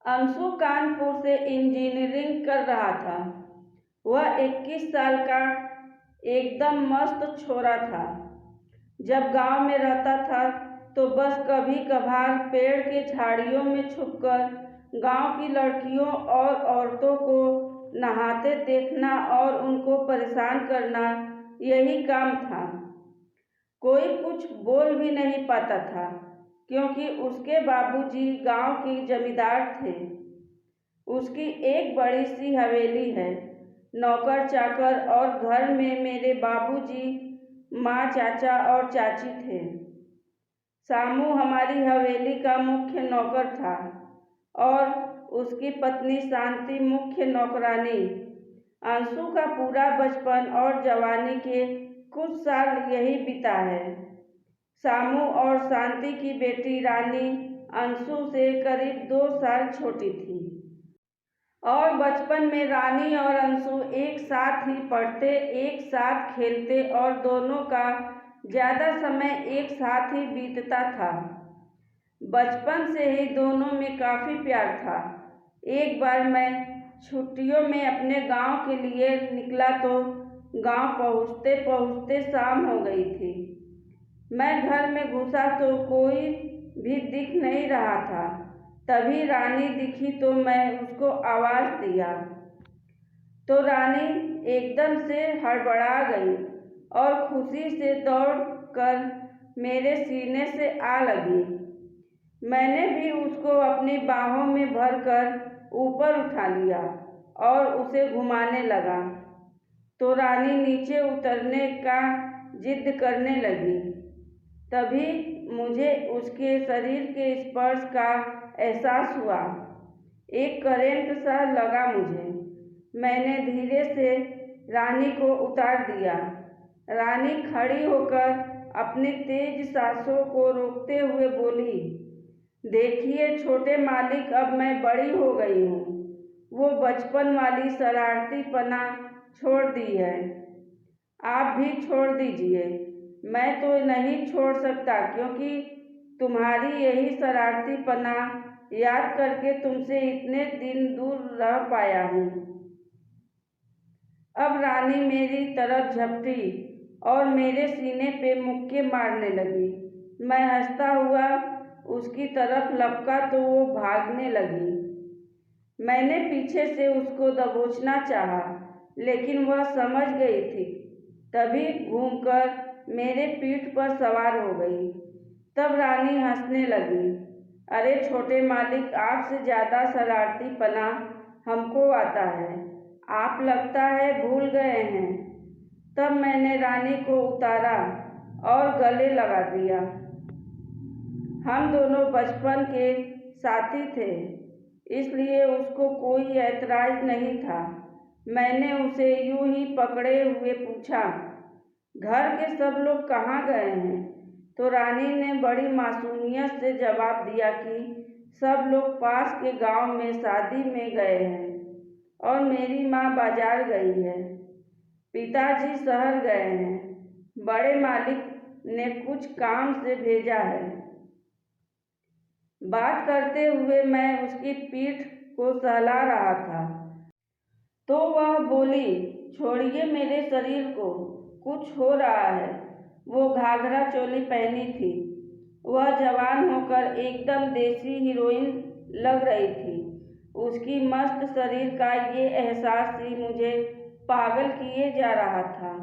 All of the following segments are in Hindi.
अंशु कानपुर से इंजीनियरिंग कर रहा था। वह 21 साल का एकदम मस्त छोरा था। जब गांव में रहता था तो बस कभी कभार पेड़ के झाड़ियों में छुपकर गांव की लड़कियों और औरतों को नहाते देखना और उनको परेशान करना, यही काम था। कोई कुछ बोल भी नहीं पाता था क्योंकि उसके बाबूजी गांव के जमींदार थे। उसकी एक बड़ी सी हवेली है, नौकर चाकर, और घर में मेरे बाबूजी, माँ, चाचा और चाची थे। सामू हमारी हवेली का मुख्य नौकर था और उसकी पत्नी शांति मुख्य नौकरानी। अंशु का पूरा बचपन और जवानी के कुछ साल यही बीता है। सामू और शांति की बेटी रानी अंशु से करीब 2 साल छोटी थी और बचपन में रानी और अंशु एक साथ ही पढ़ते, एक साथ खेलते और दोनों का ज़्यादा समय एक साथ ही बीतता था। बचपन से ही दोनों में काफ़ी प्यार था। एक बार मैं छुट्टियों में अपने गांव के लिए निकला तो गांव पहुंचते पहुंचते शाम हो गई थी। मैं घर में घुसा तो कोई भी दिख नहीं रहा था। तभी रानी दिखी तो मैं उसको आवाज़ दिया तो रानी एकदम से हड़बड़ा गई और खुशी से दौड़कर मेरे सीने से आ लगी। मैंने भी उसको अपनी बाहों में भरकर ऊपर उठा लिया और उसे घुमाने लगा तो रानी नीचे उतरने का जिद करने लगी। तभी मुझे उसके शरीर के स्पर्श का एहसास हुआ। एक करंट सा लगा मुझे। मैंने धीरे से रानी को उतार दिया। रानी खड़ी होकर अपनी तेज सांसों को रोकते हुए बोली, देखिए छोटे मालिक, अब मैं बड़ी हो गई हूँ। वो बचपन वाली शरारतीपना छोड़ दी है। आप भी छोड़ दीजिए। मैं तो नहीं छोड़ सकता क्योंकि तुम्हारी यही शरारतीपना याद करके तुमसे इतने दिन दूर रह पाया हूँ। अब रानी मेरी तरफ झपटी और मेरे सीने पे मुक्के मारने लगी। मैं हंसता हुआ उसकी तरफ लपका तो वो भागने लगी। मैंने पीछे से उसको दबोचना चाहा, लेकिन वह समझ गई थी। तभी घूमकर मेरे पीठ पर सवार हो गई। तब रानी हंसने लगी, अरे छोटे मालिक, आपसे ज़्यादा शरारतीपना हमको आता है। आप लगता है भूल गए हैं। तब मैंने रानी को उतारा और गले लगा दिया। हम दोनों बचपन के साथी थे, इसलिए उसको कोई ऐतराज नहीं था। मैंने उसे यूं ही पकड़े हुए पूछा, घर के सब लोग कहाँ गए हैं? तो रानी ने बड़ी मासूमियत से जवाब दिया कि सब लोग पास के गांव में शादी में गए हैं और मेरी माँ बाजार गई है। पिताजी शहर गए हैं। बड़े मालिक ने कुछ काम से भेजा है। बात करते हुए मैं उसकी पीठ को सहला रहा था तो वह बोली, छोड़िए मेरे शरीर को, कुछ हो रहा है। वो घाघरा चोली पहनी थी। वह जवान होकर एकदम देसी हीरोइन लग रही थी। उसकी मस्त शरीर का ये एहसास ही मुझे पागल किए जा रहा था।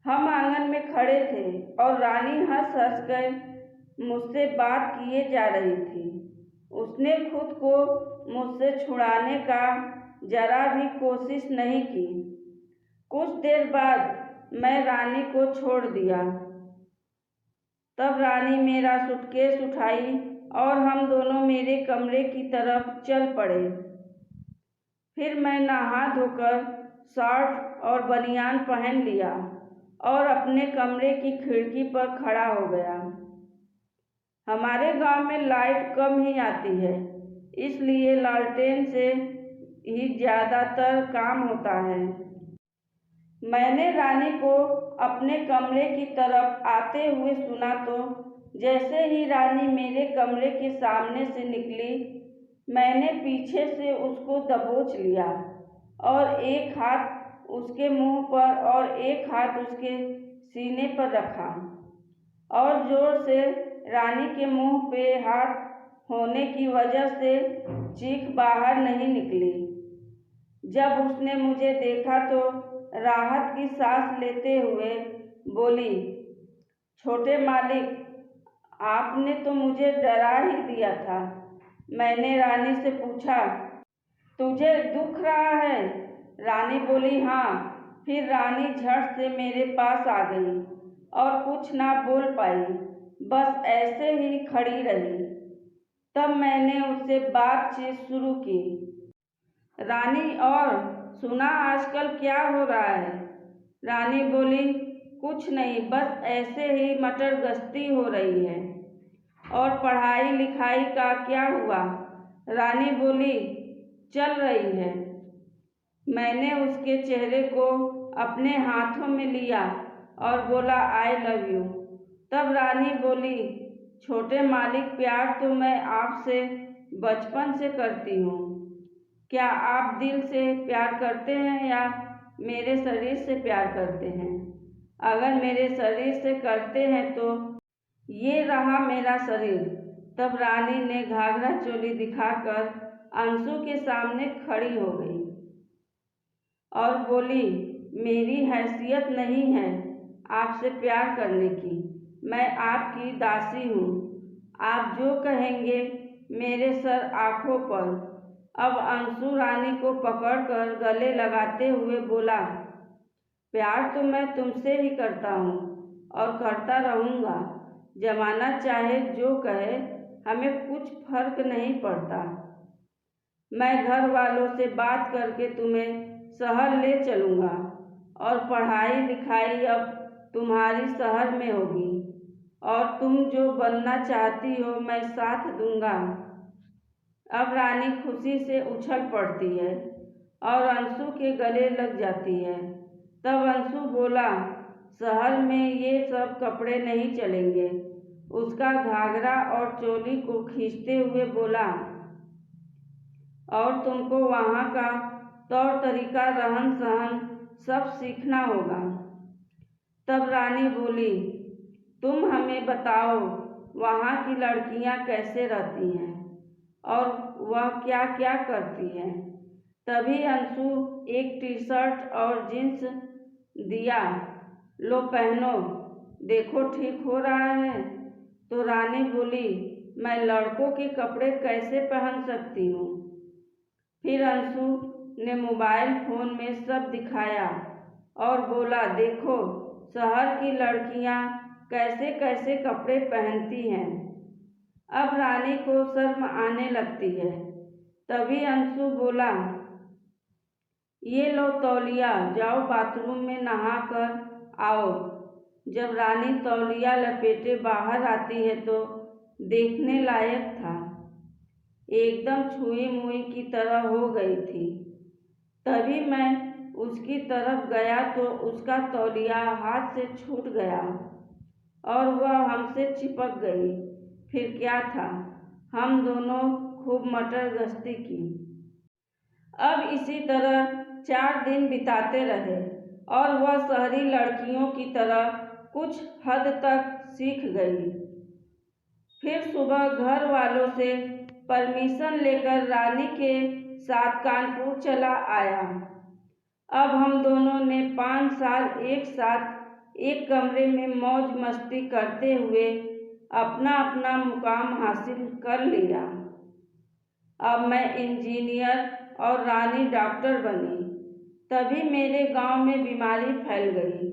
हम आंगन में खड़े थे और रानी हंस हंस कर मुझसे बात किए जा रही थी। उसने खुद को मुझसे छुड़ाने का जरा भी कोशिश नहीं की। कुछ देर बाद मैं रानी को छोड़ दिया। तब रानी मेरा सूटकेस उठाई और हम दोनों मेरे कमरे की तरफ चल पड़े। फिर मैं नहा धोकर शर्ट और बनियान पहन लिया और अपने कमरे की खिड़की पर खड़ा हो गया। हमारे गांव में लाइट कम ही आती है, इसलिए लालटेन से ही ज़्यादातर काम होता है। मैंने रानी को अपने कमरे की तरफ आते हुए सुना तो जैसे ही रानी मेरे कमरे के सामने से निकली, मैंने पीछे से उसको दबोच लिया और एक हाथ उसके मुंह पर और एक हाथ उसके सीने पर रखा और जोर से रानी के मुंह पे हाथ होने की वजह से चीख बाहर नहीं निकली। जब उसने मुझे देखा तो राहत की सांस लेते हुए बोली, छोटे मालिक, आपने तो मुझे डरा ही दिया था। मैंने रानी से पूछा, तुझे दुख रहा है? रानी बोली, हाँ। फिर रानी झट से मेरे पास आ गई और कुछ ना बोल पाई, बस ऐसे ही खड़ी रही। तब मैंने उससे बातचीत शुरू की। रानी, और सुना आजकल क्या हो रहा है? रानी बोली, कुछ नहीं, बस ऐसे ही मटर गश्ती हो रही है। और पढ़ाई लिखाई का क्या हुआ? रानी बोली, चल रही है। मैंने उसके चेहरे को अपने हाथों में लिया और बोला, आई लव यू। तब रानी बोली, छोटे मालिक, प्यार तो मैं आपसे बचपन से करती हूँ। क्या आप दिल से प्यार करते हैं या मेरे शरीर से प्यार करते हैं? अगर मेरे शरीर से करते हैं तो ये रहा मेरा शरीर। तब रानी ने घाघरा चोली दिखाकर अंशु के सामने खड़ी हो गई और बोली, मेरी हैसियत नहीं है आपसे प्यार करने की। मैं आपकी दासी हूँ। आप जो कहेंगे मेरे सर आँखों पर। अब अंशु रानी को पकड़कर गले लगाते हुए बोला, प्यार तो मैं तुमसे ही करता हूँ और करता रहूँगा। जमाना चाहे जो कहे, हमें कुछ फर्क नहीं पड़ता। मैं घर वालों से बात करके तुम्हें शहर ले चलूँगा और पढ़ाई लिखाई अब तुम्हारी शहर में होगी और तुम जो बनना चाहती हो मैं साथ दूँगा। अब रानी खुशी से उछल पड़ती है और अंशु के गले लग जाती है। तब अंशु बोला, शहर में ये सब कपड़े नहीं चलेंगे। उसका घाघरा और चोली को खींचते हुए बोला, और तुमको वहाँ का तौर तरीका, रहन सहन सब सीखना होगा। तब रानी बोली, तुम हमें बताओ वहाँ की लड़कियाँ कैसे रहती हैं और वह क्या क्या करती हैं। तभी अंशु एक टी शर्ट और जीन्स दिया, लो पहनो, देखो ठीक हो रहा है। तो रानी बोली, मैं लड़कों के कपड़े कैसे पहन सकती हूँ। फिर अंशु ने मोबाइल फ़ोन में सब दिखाया और बोला, देखो शहर की लड़कियाँ कैसे कैसे कपड़े पहनती हैं। अब रानी को शर्म आने लगती है। तभी अंशु बोला, ये लो तौलिया, जाओ बाथरूम में नहा कर आओ। जब रानी तौलिया लपेटे बाहर आती है तो देखने लायक था। एकदम छुई मुई की तरह हो गई थी। तभी मैं उसकी तरफ गया तो उसका तौलिया हाथ से छूट गया और वह हमसे चिपक गई। फिर क्या था, हम दोनों खूब मटर गश्ती की। अब इसी तरह 4 दिन बिताते रहे और वह शहरी लड़कियों की तरह कुछ हद तक सीख गई। फिर सुबह घर वालों से परमिशन लेकर रानी के साथ कानपुर चला आया। अब हम दोनों ने 5 साल एक साथ एक कमरे में मौज मस्ती करते हुए अपना अपना मुकाम हासिल कर लिया। अब मैं इंजीनियर और रानी डॉक्टर बनी। तभी मेरे गांव में बीमारी फैल गई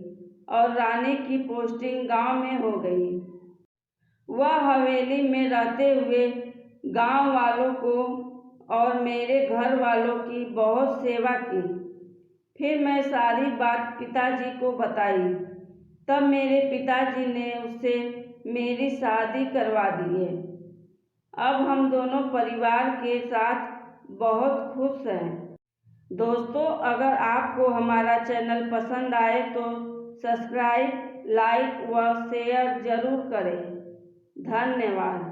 और रानी की पोस्टिंग गांव में हो गई। वह हवेली में रहते हुए गांव वालों को और मेरे घर वालों की बहुत सेवा की। फिर मैं सारी बात पिताजी को बताई। तब मेरे पिताजी ने उससे मेरी शादी करवा दी है। अब हम दोनों परिवार के साथ बहुत खुश हैं। दोस्तों, अगर आपको हमारा चैनल पसंद आए तो सब्सक्राइब, लाइक व शेयर ज़रूर करें। धन्यवाद।